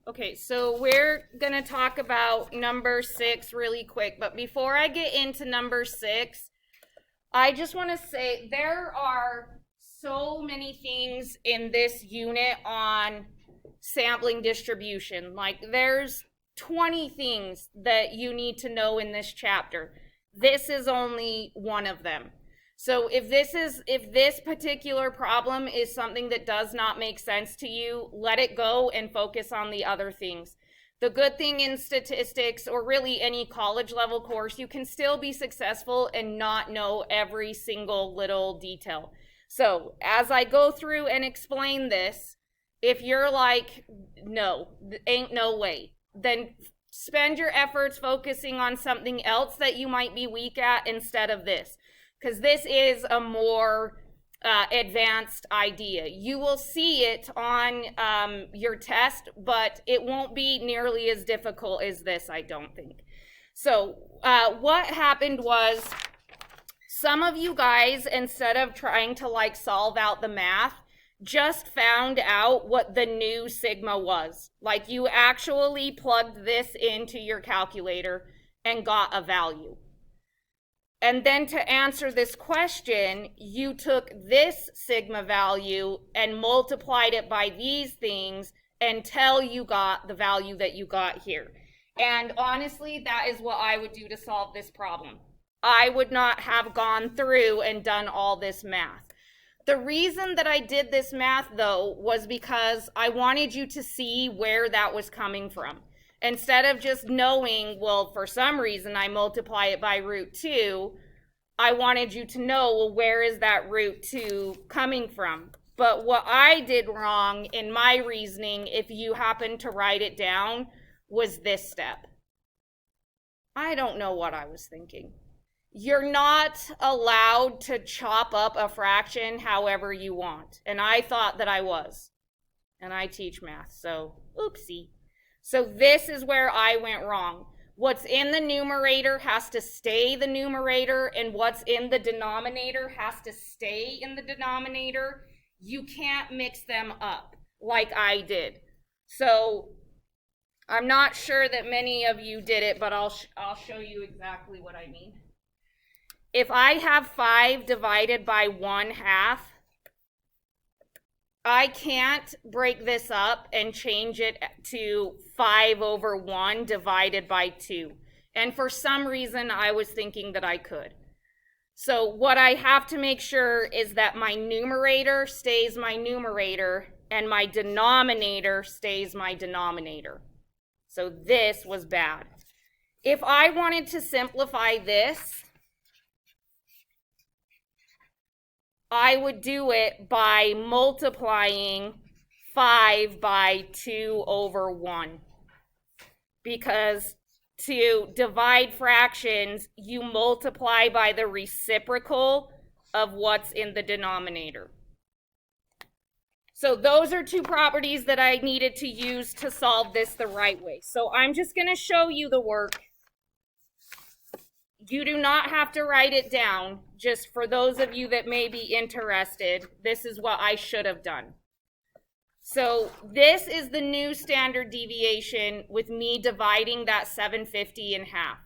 Okay, so we're going to talk about number 6 really quick, but before I get into number 6, I just want to say there are so many things in this unit on sampling distribution. Like there's 20 things that you need to know in this chapter. This is only one of them. So if this particular problem is something that does not make sense to you, let it go and focus on the other things. The good thing in statistics, or really any college level course, you can still be successful and not know every single little detail. So as I go through and explain this, if you're like, no, ain't no way, then spend your efforts focusing on something else that you might be weak at instead of this, because this is a more advanced idea. You will see it on your test, but it won't be nearly as difficult as this, I don't think. So what happened was some of you guys, instead of trying to like solve out the math, just found out what the new sigma was. Like you actually plugged this into your calculator and got a value. And then to answer this question, you took this sigma value and multiplied it by these things until you got the value that you got here. And honestly, that is what I would do to solve this problem. I would not have gone through and done all this math. The reason that I did this math, though, was because I wanted you to see where that was coming from. Instead of just knowing, well, for some reason I multiply it by root 2, I wanted you to know, well, where is that root 2 coming from? But what I did wrong in my reasoning, if you happen to write it down, was this step. I don't know what I was thinking. You're not allowed to chop up a fraction however you want. And I thought that I was. And I teach math, so oopsie. So this is where I went wrong. What's in the numerator has to stay the numerator, and what's in the denominator has to stay in the denominator. You can't mix them up like I did. So I'm not sure that many of you did it, but I'll show you exactly what I mean. If I have 5 divided by 1/2, I can't break this up and change it to 5/1 divided by 2. And for some reason, I was thinking that I could. So what I have to make sure is that my numerator stays my numerator and my denominator stays my denominator. So this was bad. If I wanted to simplify this, I would do it by multiplying 5 by 2/1. Because to divide fractions, you multiply by the reciprocal of what's in the denominator. So those are two properties that I needed to use to solve this the right way. So I'm just going to show you the work. You do not have to write it down. Just for those of you that may be interested, this is what I should have done. So this is the new standard deviation with me dividing that 750 in half.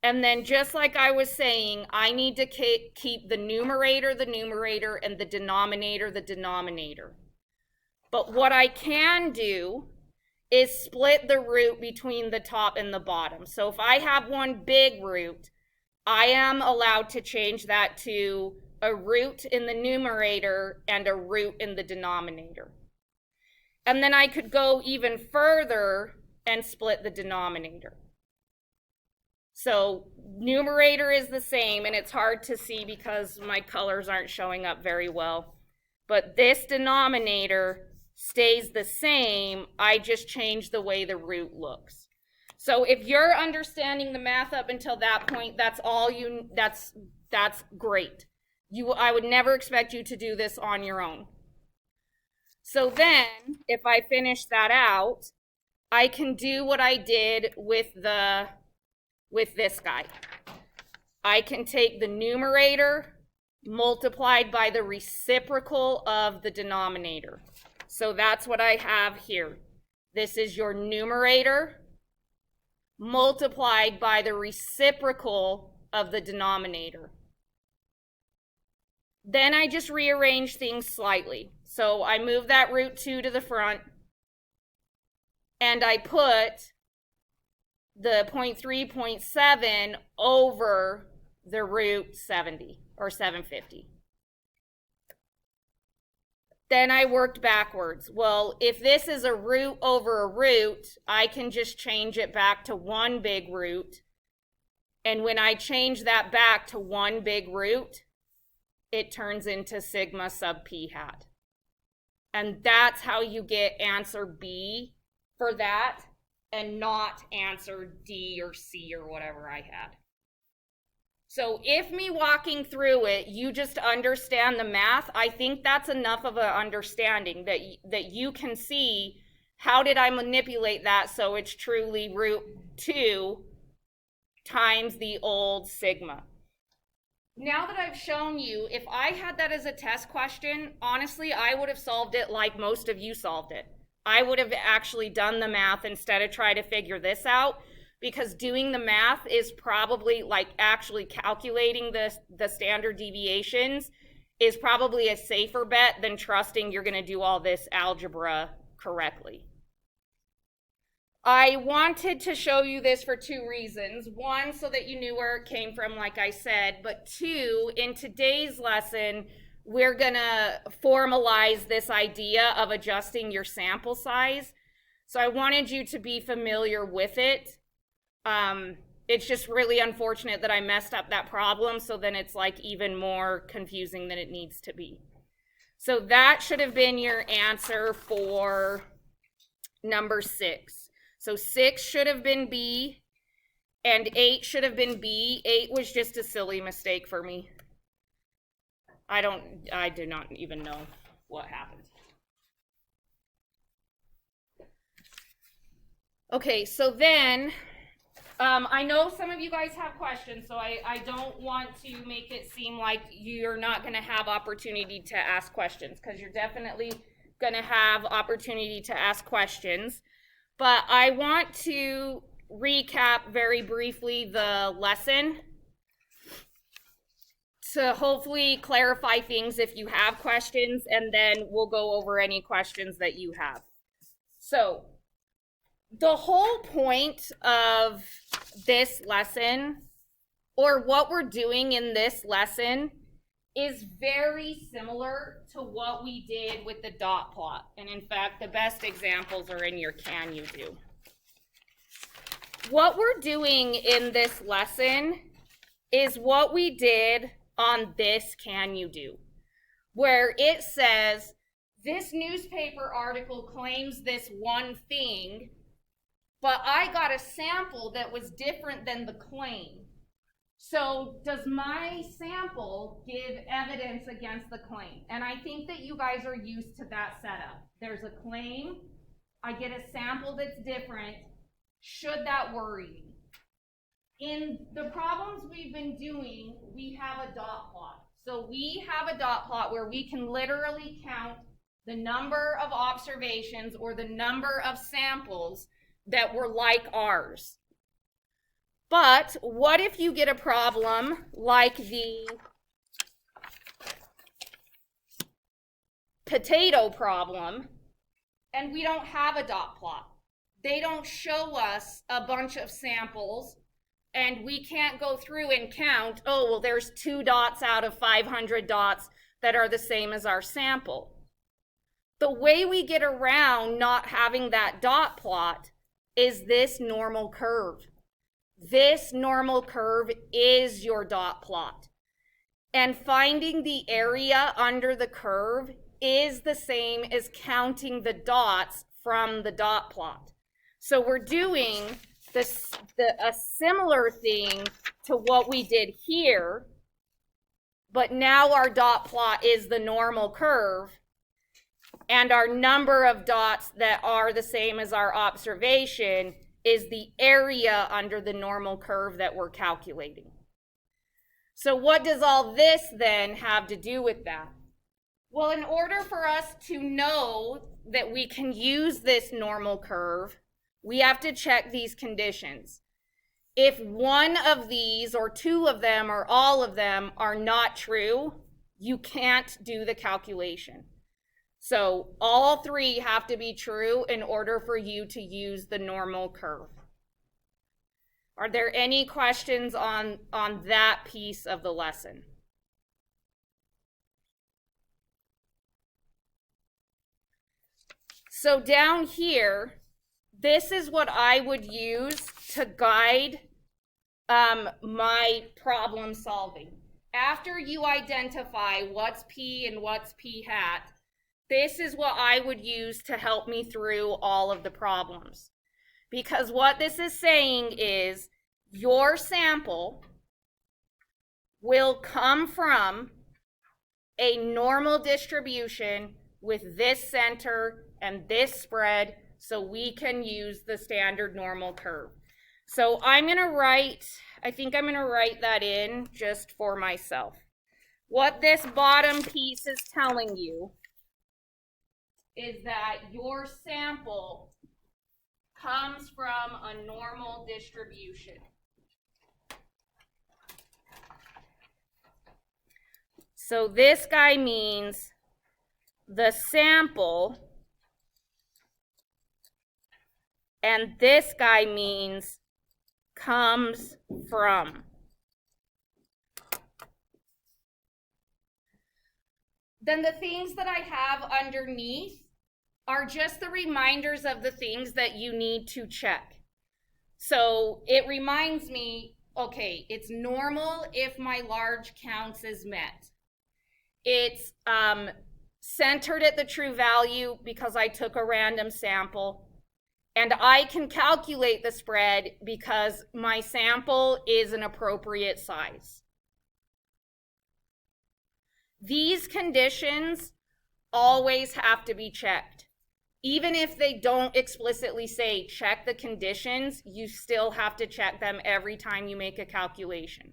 And then just like I was saying, I need to keep the numerator, and the denominator. But what I can do is split the root between the top and the bottom. So if I have one big root, I am allowed to change that to a root in the numerator and a root in the denominator. And then I could go even further and split the denominator. So numerator is the same, and it's hard to see because my colors aren't showing up very well. But this denominator stays the same. I just changed the way the root looks. So if you're understanding the math up until that point, that's great. I would never expect you to do this on your own. So then, if I finish that out, I can do what I did with this guy. I can take the numerator multiplied by the reciprocal of the denominator. So that's what I have here. This is your numerator multiplied by the reciprocal of the denominator. Then I just rearrange things slightly. So I move that root 2 to the front, and I put the 0.3, 0.7 over the root 70 or 750. Then I worked backwards. Well, if this is a root over a root, I can just change it back to one big root. And when I change that back to one big root, it turns into sigma sub p hat. And that's how you get answer B for that, and not answer D or C or whatever I had. So if me walking through it, you just understand the math, I think that's enough of an understanding that you can see how did I manipulate that so it's truly root 2 times the old sigma. Now that I've shown you, if I had that as a test question, honestly, I would have solved it like most of you solved it. I would have actually done the math instead of trying to figure this out, because doing the math is probably, like, actually calculating the standard deviations is probably a safer bet than trusting you're going to do all this algebra correctly. I wanted to show you this for two reasons. One, so that you knew where it came from, like I said, but two, in today's lesson, we're going to formalize this idea of adjusting your sample size. So I wanted you to be familiar with it. It's just really unfortunate that I messed up that problem, so then it's like even more confusing than it needs to be. So that should have been your answer for number 6. So 6 should have been B, and 8 should have been B. 8 was just a silly mistake for me. I do not even know what happened. Okay, so then, I know some of you guys have questions, so I don't want to make it seem like you're not going to have opportunity to ask questions, because you're definitely going to have opportunity to ask questions. But I want to recap very briefly the lesson to hopefully clarify things if you have questions, and then we'll go over any questions that you have. So the whole point of this lesson, or what we're doing in this lesson, is very similar to what we did with the dot plot. And in fact, the best examples are in your Can You Do. What we're doing in this lesson is what we did on this Can You Do, where it says, this newspaper article claims this one thing, but I got a sample that was different than the claim. So does my sample give evidence against the claim? And I think that you guys are used to that setup. There's a claim, I get a sample that's different. Should that worry me? In the problems we've been doing, we have a dot plot. So we have a dot plot where we can literally count the number of observations or the number of samples that were like ours. But what if you get a problem like the potato problem, and we don't have a dot plot? They don't show us a bunch of samples, and we can't go through and count, oh, well, there's 2 dots out of 500 dots that are the same as our sample. The way we get around not having that dot plot is this normal curve. This normal curve is your dot plot. And finding the area under the curve is the same as counting the dots from the dot plot. So we're doing a similar thing to what we did here, but now our dot plot is the normal curve, and our number of dots that are the same as our observation is the area under the normal curve that we're calculating. So what does all this then have to do with that? Well, in order for us to know that we can use this normal curve, we have to check these conditions. If one of these or two of them or all of them are not true, you can't do the calculation. So all three have to be true in order for you to use the normal curve. Are there any questions on that piece of the lesson? So down here, this is what I would use to guide my problem solving. After you identify what's P and what's P hat, this is what I would use to help me through all of the problems. Because what this is saying is your sample will come from a normal distribution with this center and this spread, so we can use the standard normal curve. So I'm going to write, I think I'm going to write that in just for myself. What this bottom piece is telling you is that your sample comes from a normal distribution. So this guy means the sample, and this guy means comes from. Then the things that I have underneath are just the reminders of the things that you need to check. So it reminds me, okay, it's normal if my large counts is met. It's centered at the true value because I took a random sample. And I can calculate the spread because my sample is an appropriate size. These conditions always have to be checked. Even if they don't explicitly say check the conditions, you still have to check them every time you make a calculation.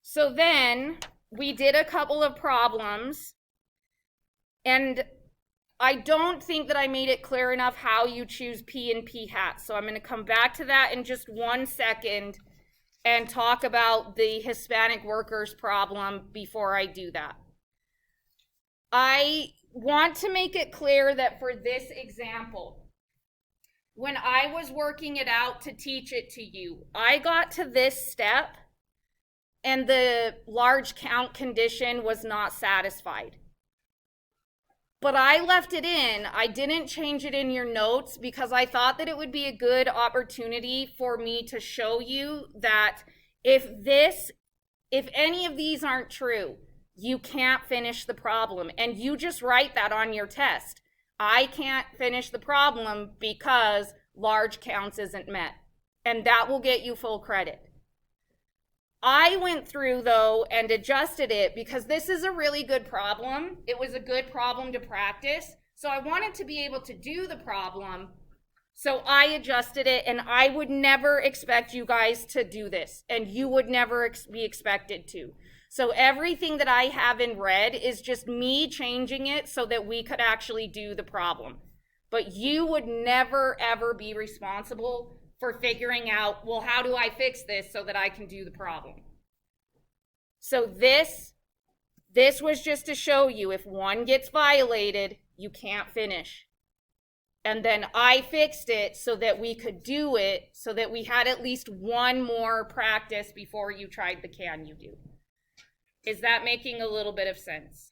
So then we did a couple of problems, and I don't think that I made it clear enough how you choose P and P hat. So I'm going to come back to that in just 1 second and talk about the Hispanic workers problem before I do that. I want to make it clear that for this example, when I was working it out to teach it to you, I got to this step and the large count condition was not satisfied. But I left it in. I didn't change it in your notes because I thought that it would be a good opportunity for me to show you that if any of these aren't true, you can't finish the problem. And you just write that on your test. I can't finish the problem because large counts isn't met. And that will get you full credit. I went through, though, and adjusted it because this is a really good problem. It was a good problem to practice. So I wanted to be able to do the problem. So I adjusted it, and I would never expect you guys to do this, and you would never be expected to. So everything that I have in red is just me changing it so that we could actually do the problem. But you would never, ever be responsible for figuring out, well, how do I fix this so that I can do the problem? So this was just to show you if one gets violated, you can't finish. And then I fixed it so that we could do it, so that we had at least one more practice before you tried the can you do. Is that making a little bit of sense?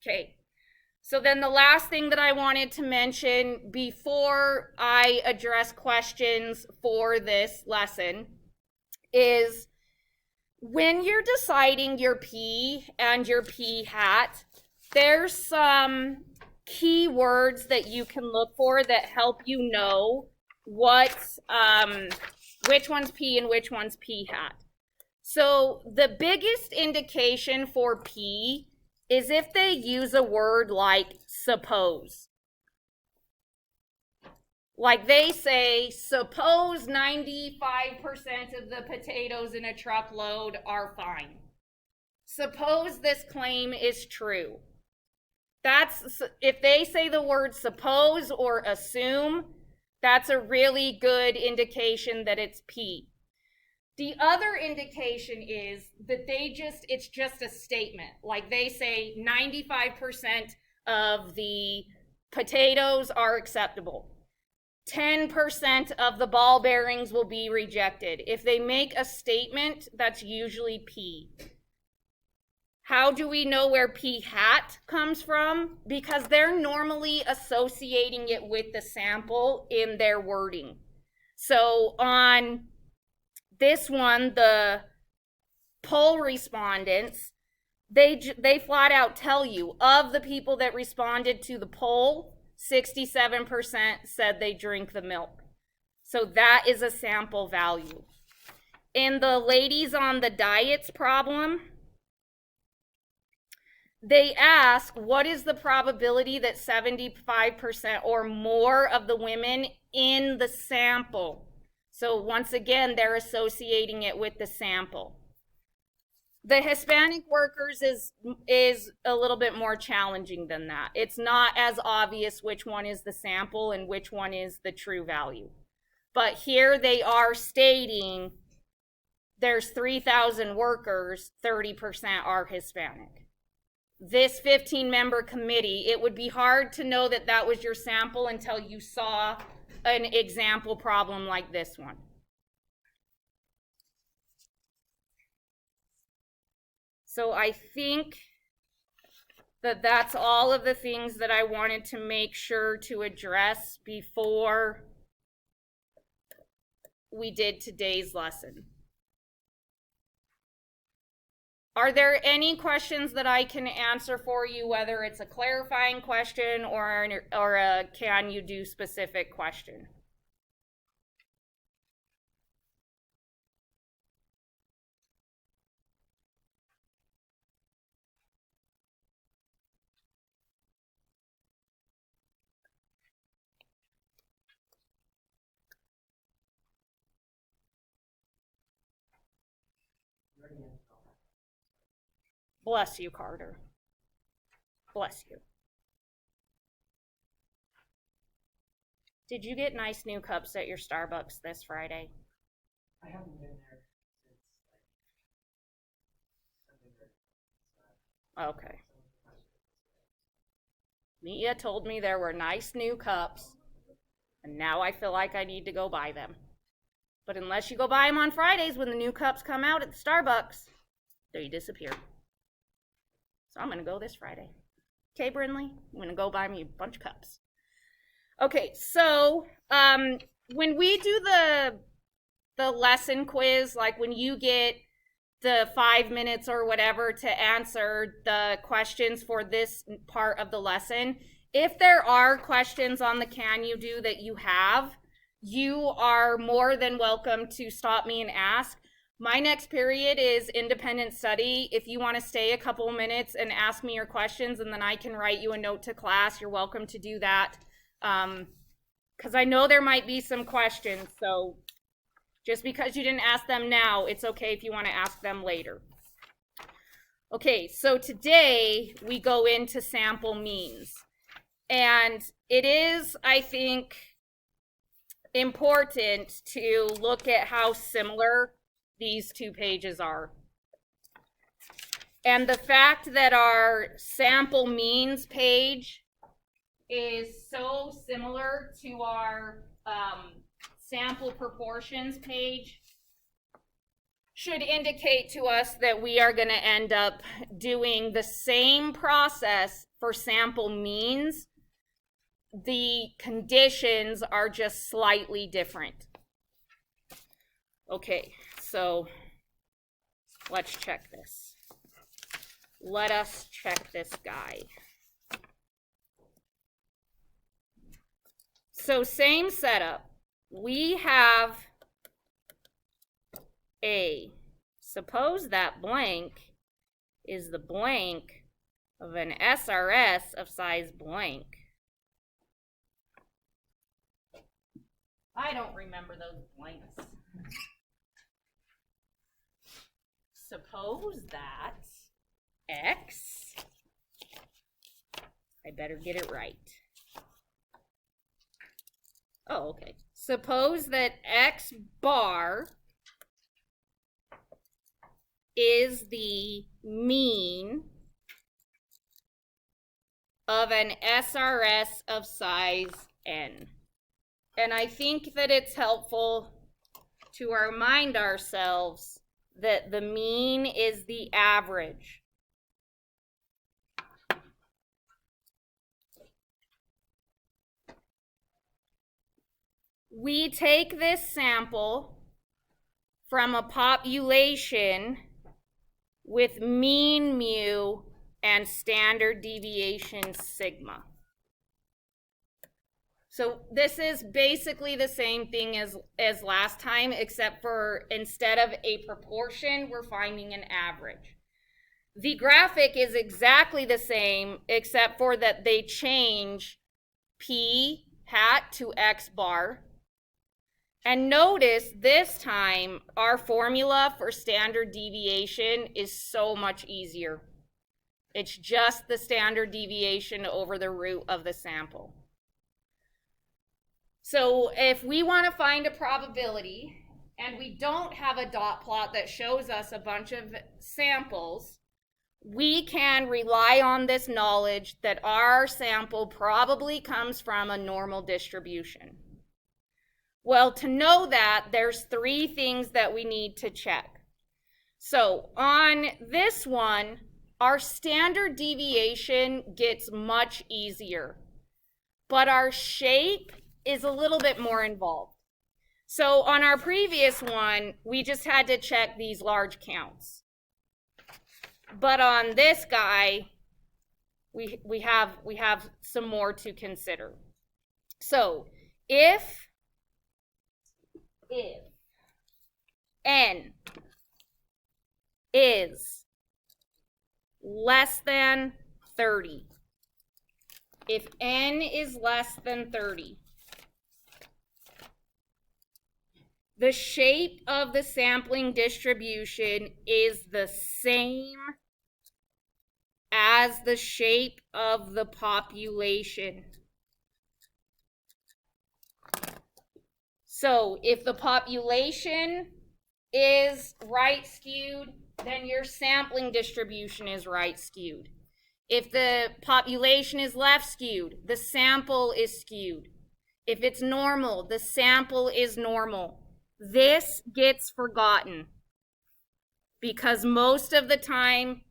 Okay. So then the last thing that I wanted to mention before I address questions for this lesson is when you're deciding your P and your P hat, there's some key words that you can look for that help you know which one's P and which one's P hat. So the biggest indication for P is if they use a word like suppose. Like they say, suppose 95% of the potatoes in a truckload are fine. Suppose this claim is true. That's, if they say the word suppose or assume, that's a really good indication that it's P. The other indication is that it's just a statement. Like they say 95% of the potatoes are acceptable. 10% of the ball bearings will be rejected. If they make a statement, that's usually P. How do we know where P hat comes from? Because they're normally associating it with the sample in their wording. So on this one, the poll respondents, they flat out tell you, of the people that responded to the poll, 67% said they drink the milk. So that is a sample value. In the ladies on the diets problem, they ask, what is the probability that 75% or more of the women in the sample? So once again, they're associating it with the sample. The Hispanic workers is a little bit more challenging than that. It's not as obvious which one is the sample and which one is the true value. But here they are stating there's 3,000 workers, 30% are Hispanic. This 15-member committee, it would be hard to know that that was your sample until you saw an example problem like this one. So I think that that's all of the things that I wanted to make sure to address before we did today's lesson. Are there any questions that I can answer for you, whether it's a clarifying question or a can you do specific question? Bless you, Carter. Bless you. Did you get nice new cups at your Starbucks this Friday? I haven't been there since Okay. Mia told me there were nice new cups, and now I feel like I need to go buy them. But unless you go buy them on Fridays when the new cups come out at the Starbucks, they disappear. So I'm going to go this Friday. Okay, Brinley? I'm going to go buy me a bunch of cups. Okay, so when we do the lesson quiz, like when you get the 5 minutes or whatever to answer the questions for this part of the lesson, if there are questions on the can you do that you have, you are more than welcome to stop me and ask. My next period is independent study. If you want to stay a couple minutes and ask me your questions and then I can write you a note to class, you're welcome to do that. Because I know there might be some questions, so just because you didn't ask them now, it's okay if you want to ask them later. Okay, so today we go into sample means. And it is, I think, important to look at how similar these two pages are. And the fact that our sample means page is so similar to our sample proportions page should indicate to us that we are going to end up doing the same process for sample means. The conditions are just slightly different. Okay, so let's check this. Let us check this guy. So same setup. We have A. Suppose that blank is the blank of an SRS of size blank. I don't remember those blanks. Suppose that x, I better get it right. Oh, okay. Suppose that x bar is the mean of an SRS of size n. And I think that it's helpful to remind ourselves that the mean is the average. We take this sample from a population with mean mu and standard deviation sigma. So this is basically the same thing as last time, except for instead of a proportion, we're finding an average. The graphic is exactly the same, except for that they change p hat to x bar. And notice this time our formula for standard deviation is so much easier. It's just the standard deviation over the root of the sample. So if we want to find a probability and we don't have a dot plot that shows us a bunch of samples, we can rely on this knowledge that our sample probably comes from a normal distribution. Well, to know that, there's three things that we need to check. So on this one, our standard deviation gets much easier, but our shape is a little bit more involved. So on our previous one, we just had to check these large counts. But on this guy, we have some more to consider. So if n is less than 30, if n is less than 30, the shape of the sampling distribution is the same as the shape of the population. So if the population is right skewed, then your sampling distribution is right skewed. If the population is left skewed, the sample is skewed. If it's normal, the sample is normal. This gets forgotten because most of the time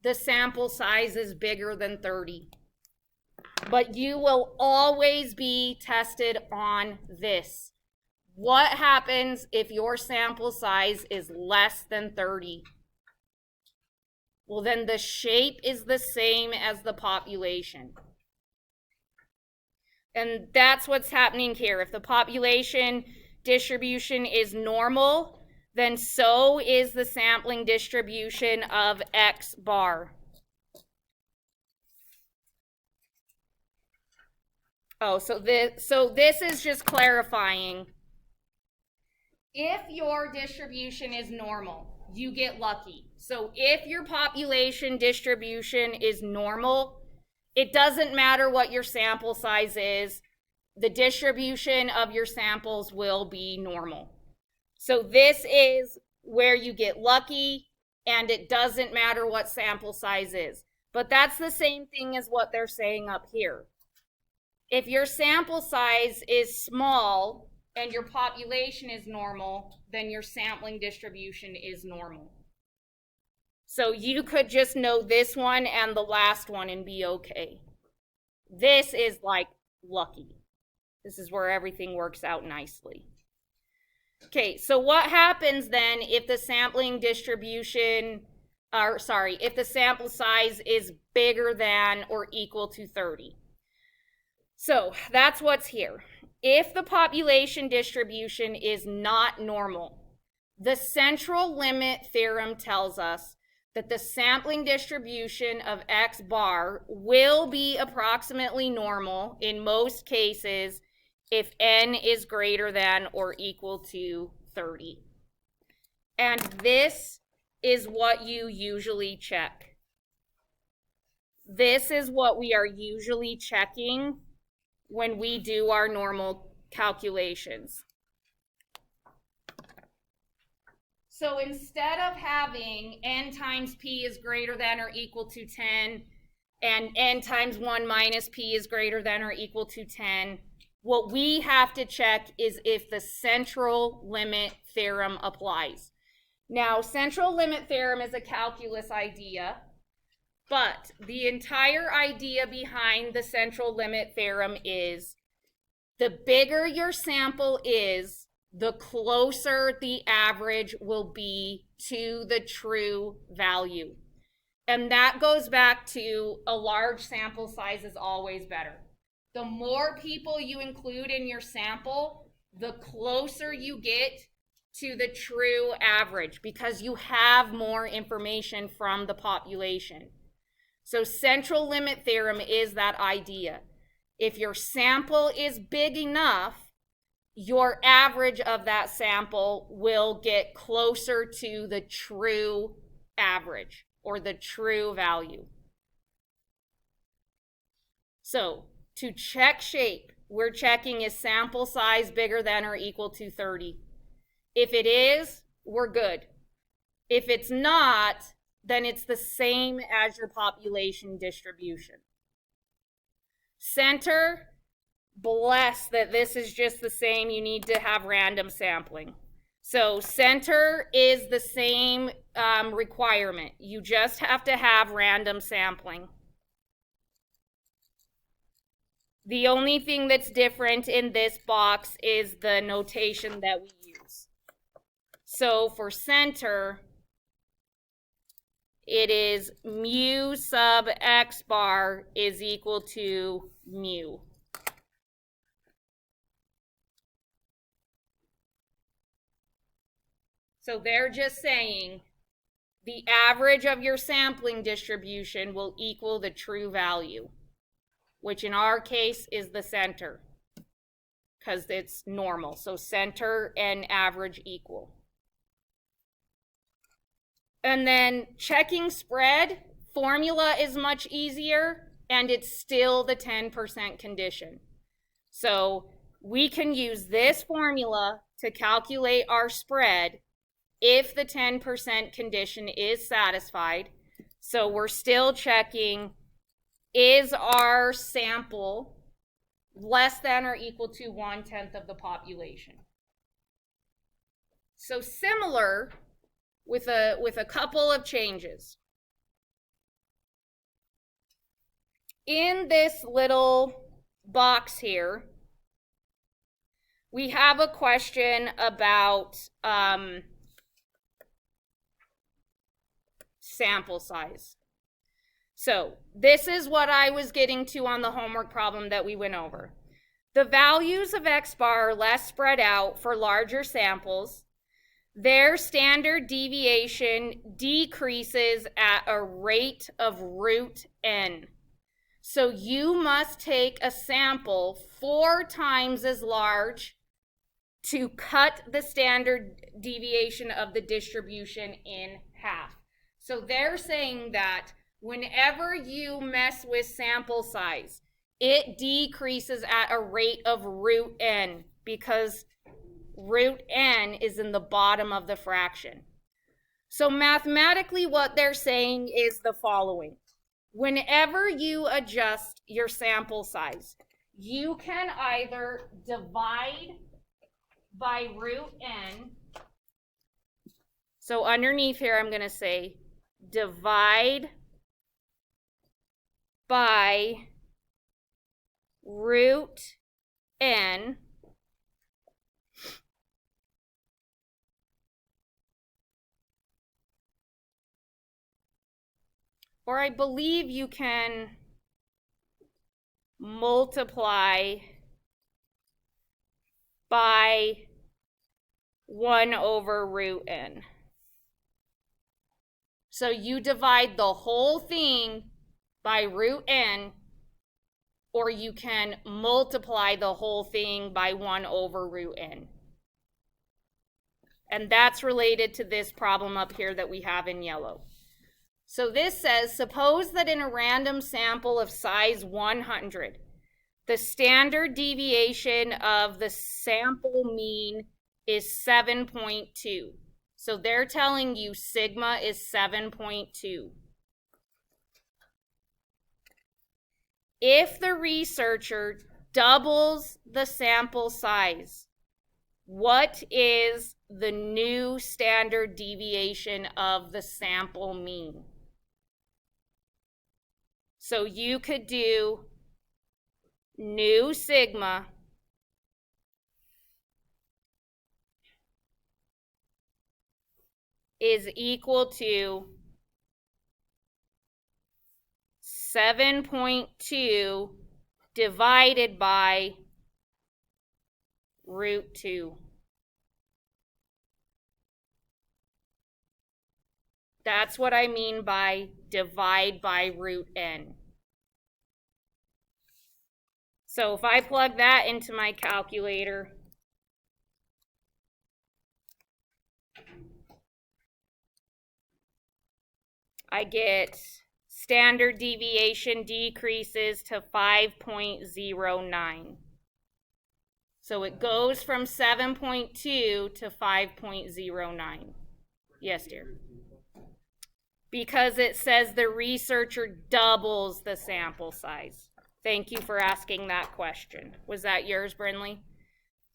the sample size is bigger than 30. But you will always be tested on this. What happens if your sample size is less than 30? Well, then the shape is the same as the population. And that's what's happening here. If the population distribution is normal, then so is the sampling distribution of x bar. Oh, so this is just clarifying. If your distribution is normal, you get lucky. So if your population distribution is normal, it doesn't matter what your sample size is, the distribution of your samples will be normal. So this is where you get lucky, and it doesn't matter what sample size is. But that's the same thing as what they're saying up here. If your sample size is small and your population is normal, then your sampling distribution is normal. So you could just know this one and the last one and be okay. This is like lucky. This is where everything works out nicely. Okay, so what happens then if the sampling distribution, if the sample size is bigger than or equal to 30? So that's what's here. If the population distribution is not normal, the central limit theorem tells us that the sampling distribution of x bar will be approximately normal in most cases if n is greater than or equal to 30. And this is what you usually check. This is what we are usually checking when we do our normal calculations. So instead of having n times p is greater than or equal to 10 and n times 1 minus p is greater than or equal to 10, what we have to check is if the central limit theorem applies. Now, central limit theorem is a calculus idea, but the entire idea behind the central limit theorem is the bigger your sample is, the closer the average will be to the true value. And that goes back to a large sample size is always better. The more people you include in your sample, the closer you get to the true average because you have more information from the population. So central limit theorem is that idea. If your sample is big enough, your average of that sample will get closer to the true average or the true value. So to check shape, we're checking is sample size bigger than or equal to 30. If it is, we're good. If it's not, then it's the same as your population distribution. Center, bless that this is just the same. You need to have random sampling. So center is the same requirement. You just have to have random sampling. The only thing that's different in this box is the notation that we use. So for center, it is mu sub x bar is equal to mu. So they're just saying the average of your sampling distribution will equal the true value, which in our case is the center because it's normal. So center and average equal. And then checking spread, formula is much easier and it's still the 10% condition. So we can use this formula to calculate our spread if the 10% condition is satisfied. So we're still checking, is our sample less than or equal to 1/10 of the population? So similar with a couple of changes. In this little box here, we have a question about sample size. So this is what I was getting to on the homework problem that we went over. The values of x bar are less spread out for larger samples. Their standard deviation decreases at a rate of root n. So you must take a sample 4 times as large to cut the standard deviation of the distribution in half. So they're saying that whenever you mess with sample size, it decreases at a rate of root n because root n is in the bottom of the fraction. So mathematically what they're saying is the following. Whenever you adjust your sample size, you can either divide by root n. So underneath here I'm going to say divide by root n, or I believe you can multiply by 1 over root n. So you divide the whole thing by root n, or you can multiply the whole thing by 1 over root n. And that's related to this problem up here that we have in yellow. So this says, suppose that in a random sample of size 100, the standard deviation of the sample mean is 7.2. So they're telling you sigma is 7.2. If the researcher doubles the sample size, what is the new standard deviation of the sample mean? So you could do new sigma is equal to 7.2 divided by root 2. That's what I mean by divide by root n. So if I plug that into my calculator, I get standard deviation decreases to 5.09. So it goes from 7.2 to 5.09. Yes, dear. Because it says the researcher doubles the sample size. Thank you for asking that question. Was that yours, Brinley?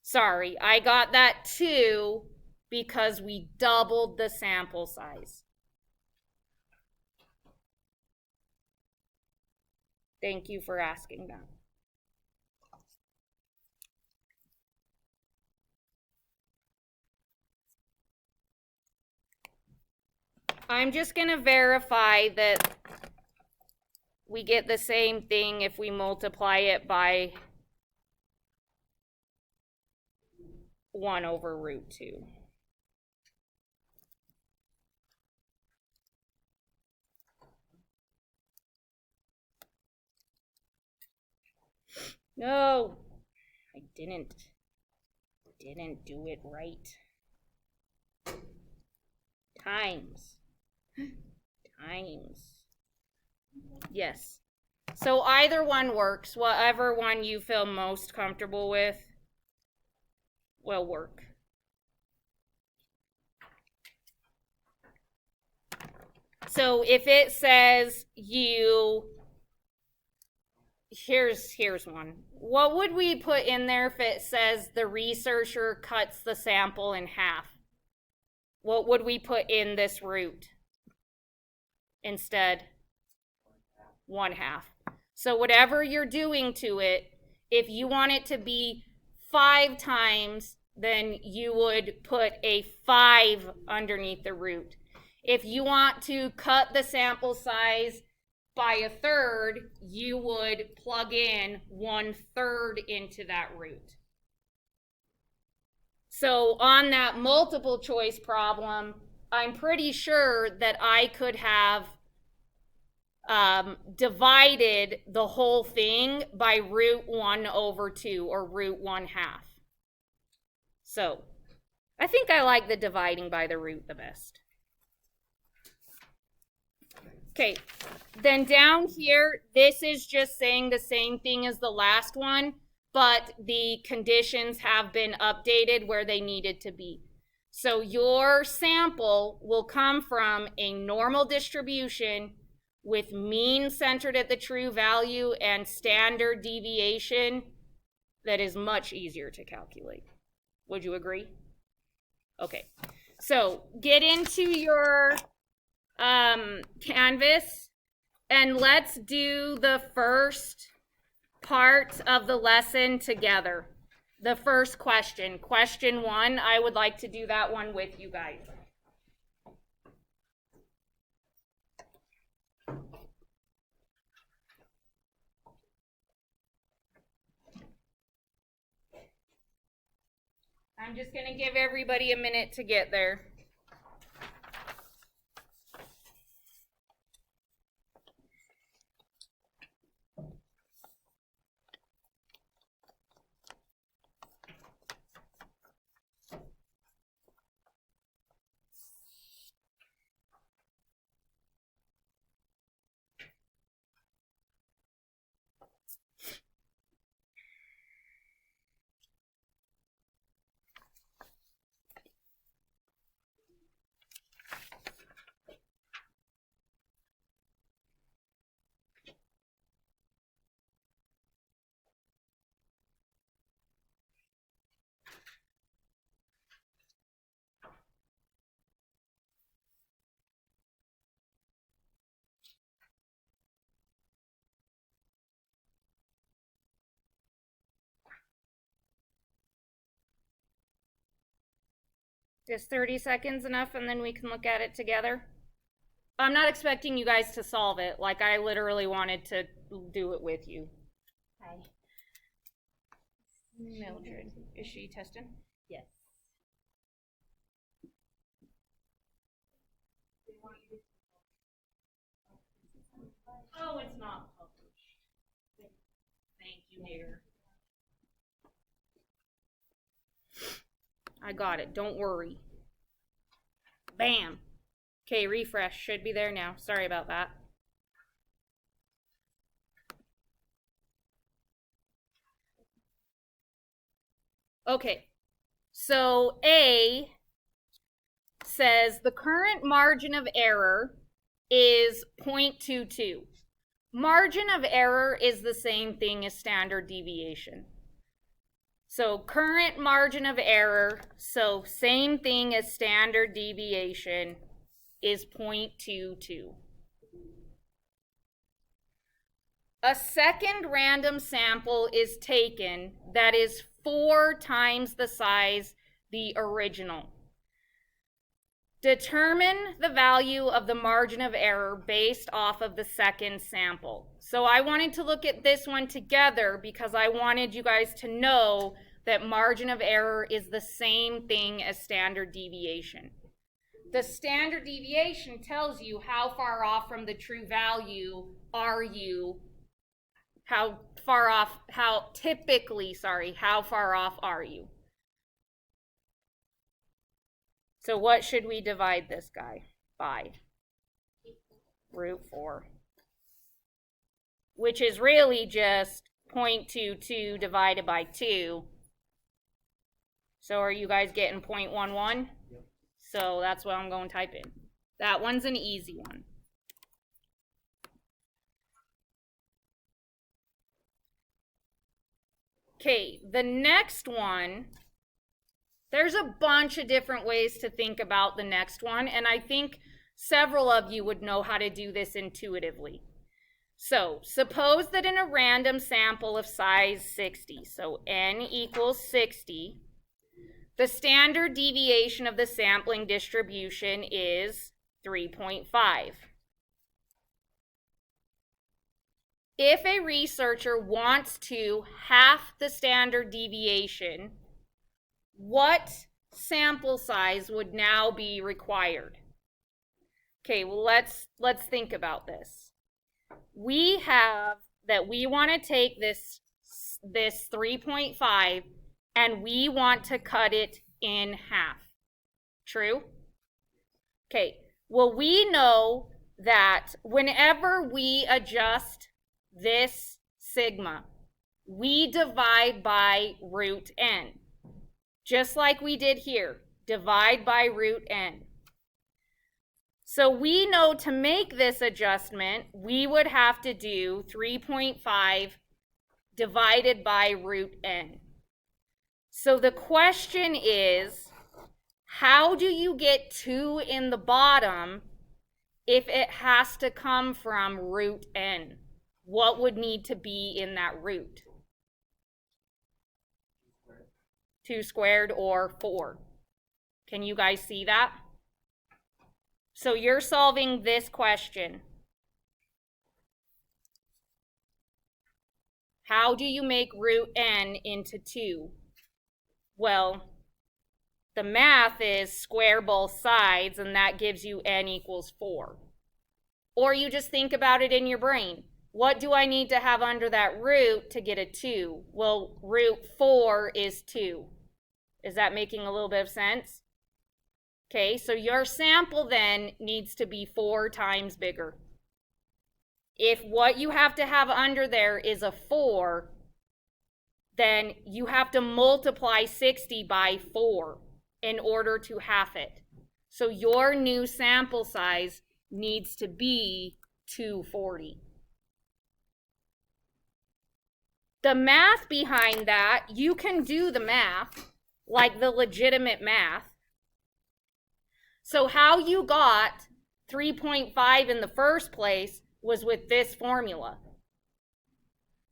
Sorry, I got that too because we doubled the sample size. Thank you for asking that. I'm just going to verify that we get the same thing if we multiply it by 1 over root 2. No, I didn't do it right. Times. Yes. So either one works. Whatever one you feel most comfortable with will work. So if it says here's one. What would we put in there if it says the researcher cuts the sample in half? What would we put in this root instead? 1/2. So whatever you're doing to it, if you want it to be 5 times, then you would put a 5 underneath the root. If you want to cut the sample size by 1/3, you would plug in 1/3 into that root. So on that multiple choice problem, I'm pretty sure that I could have divided the whole thing by root 1 over 2 or root 1/2. So I think I like the dividing by the root the best. Okay, then down here, this is just saying the same thing as the last one, but the conditions have been updated where they needed to be. So your sample will come from a normal distribution with mean centered at the true value and standard deviation that is much easier to calculate. Would you agree? Okay, so get into your Canvas and let's do the first part of the lesson together. The first question, question 1, I would like to do that one with you guys. I'm just going to give everybody a minute to get there. Is 30 seconds enough and then we can look at it together? I'm not expecting you guys to solve it. Like, I literally wanted to do it with you. Hi. Mildred. Is she testing? Yes. Oh, it's not published. Thank you, dear. I got it. Don't worry. Bam. Okay, refresh. Should be there now. Sorry about that. Okay. So A says the current margin of error is 0.22. Margin of error is the same thing as standard deviation. So current margin of error, so same thing as standard deviation, is 0.22. A second random sample is taken that is 4 times the size the original. Determine the value of the margin of error based off of the second sample. So I wanted to look at this one together because I wanted you guys to know that margin of error is the same thing as standard deviation. The standard deviation tells you how far off from the true value are you, how far off are you? So what should we divide this guy by? Root 4. Which is really just 0.22 divided by 2. So are you guys getting 0.11? Yep. So that's what I'm going to type in. That one's an easy one. Okay, the next one, there's a bunch of different ways to think about the next one, and I think several of you would know how to do this intuitively. So, suppose that in a random sample of size 60, so n equals 60, the standard deviation of the sampling distribution is 3.5. If a researcher wants to half the standard deviation, what sample size would now be required? Okay, well, let's think about this. We have that we want to take this 3.5 and we want to cut it in half. True? Okay, well, we know that whenever we adjust this sigma, we divide by root n. Just like we did here, divide by root n. So we know to make this adjustment, we would have to do 3.5 divided by root n. So the question is, how do you get 2 in the bottom if it has to come from root n? What would need to be in that root? 2 squared or 4. Can you guys see that? So you're solving this question. How do you make root n into 2? Well, the math is square both sides, and that gives you n equals 4. Or you just think about it in your brain. What do I need to have under that root to get a 2? Well, root 4 is 2. Is that making a little bit of sense? Okay, so your sample then needs to be 4 times bigger. If what you have to have under there is a 4, then you have to multiply 60 by 4 in order to half it. So your new sample size needs to be 240. The math behind that, you can do the math, like the legitimate math. So how you got 3.5 in the first place was with this formula.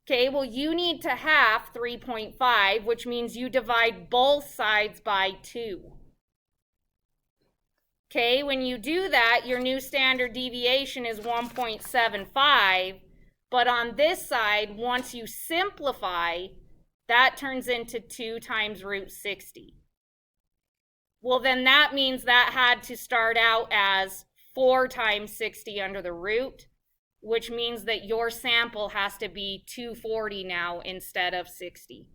Okay, well, you need to half 3.5, which means you divide both sides by 2. Okay, when you do that, your new standard deviation is 1.75, but on this side, once you simplify, that turns into 2 times root 60. Well, then that means that had to start out as 4 times 60 under the root, which means that your sample has to be 240 now instead of 60.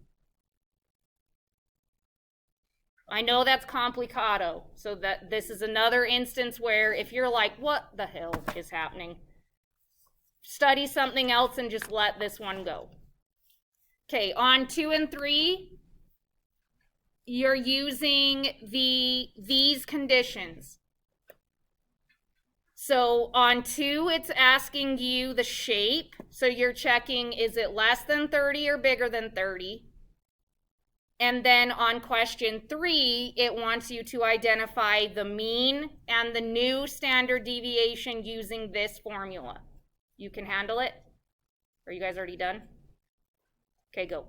I know that's complicado, so that this is another instance where if you're like, what the hell is happening? Study something else and just let this one go. Okay, on 2 and 3, you're using these conditions. So on 2, it's asking you the shape. So you're checking, is it less than 30 or bigger than 30? And then on question 3, it wants you to identify the mean and the new standard deviation using this formula. You can handle it? Are you guys already done? Okay, go.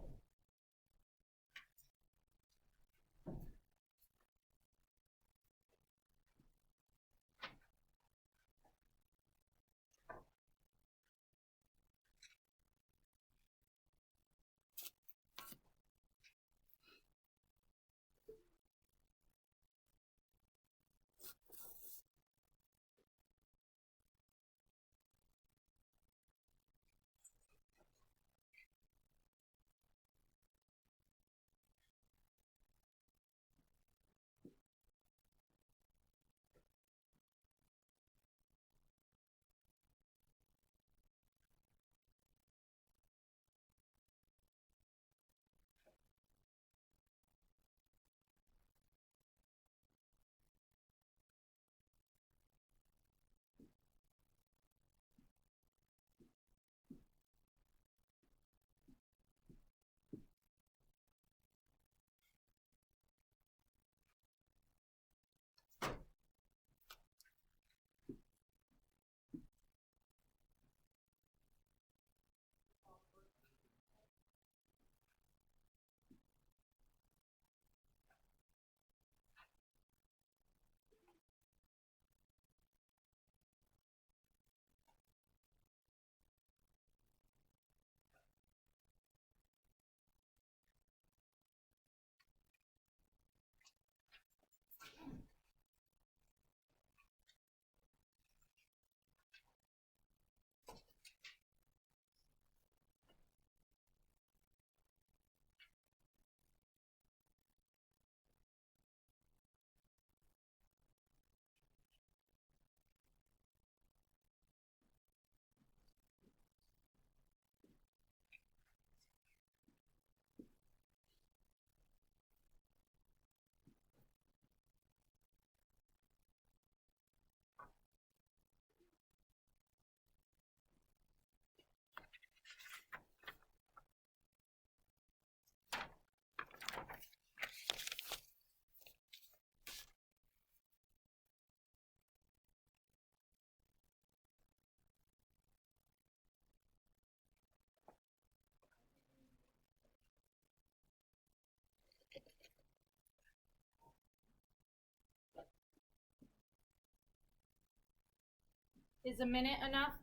Is a minute enough?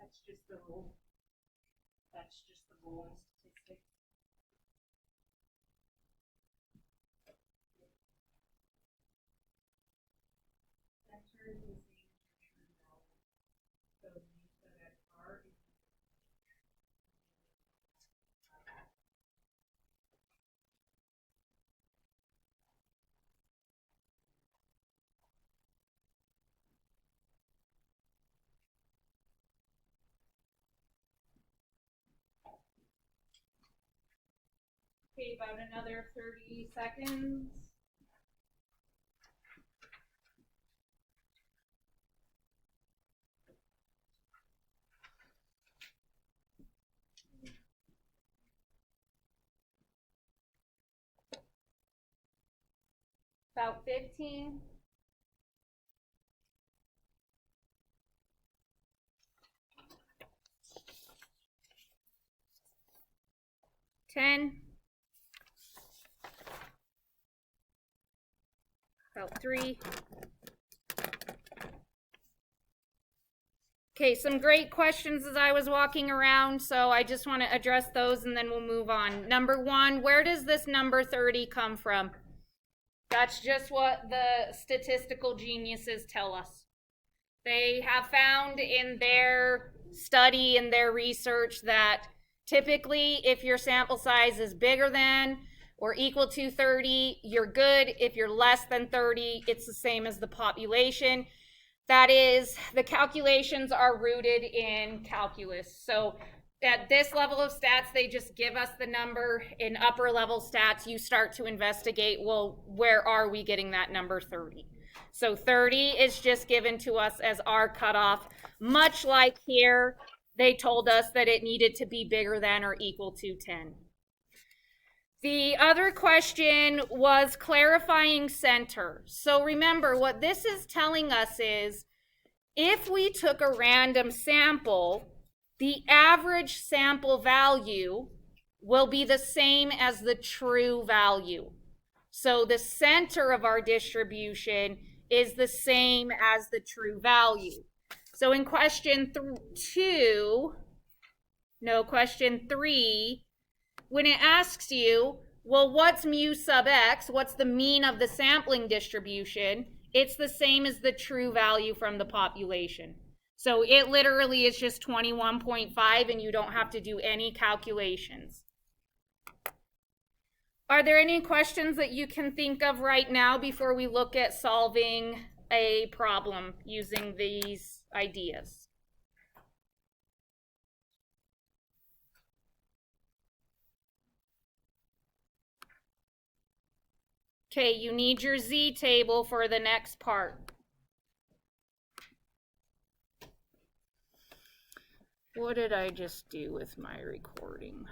That's just the rule. That's just the rule in statistics. Center is the same as your true value. So you said that R is Okay, about another 30 seconds. About 15. About 3. Okay, some great questions as I was walking around, so I just want to address those and then we'll move on. Number 1, where does this number 30 come from? That's just what the statistical geniuses tell us. They have found in their study and their research that typically if your sample size is bigger than or equal to 30, you're good. If you're less than 30, it's the same as the population. That is, the calculations are rooted in calculus. So at this level of stats, they just give us the number. In upper level stats, you start to investigate, well, where are we getting that number 30? So 30 is just given to us as our cutoff, much like here, they told us that it needed to be bigger than or equal to 10. The other question was clarifying center. So remember, what this is telling us is if we took a random sample, the average sample value will be the same as the true value. So the center of our distribution is the same as the true value. So in question 3, when it asks you, well, what's mu sub x? What's the mean of the sampling distribution? It's the same as the true value from the population. So it literally is just 21.5 and you don't have to do any calculations. Are there any questions that you can think of right now before we look at solving a problem using these ideas? Okay, you need your Z table for the next part. What did I just do with my recording?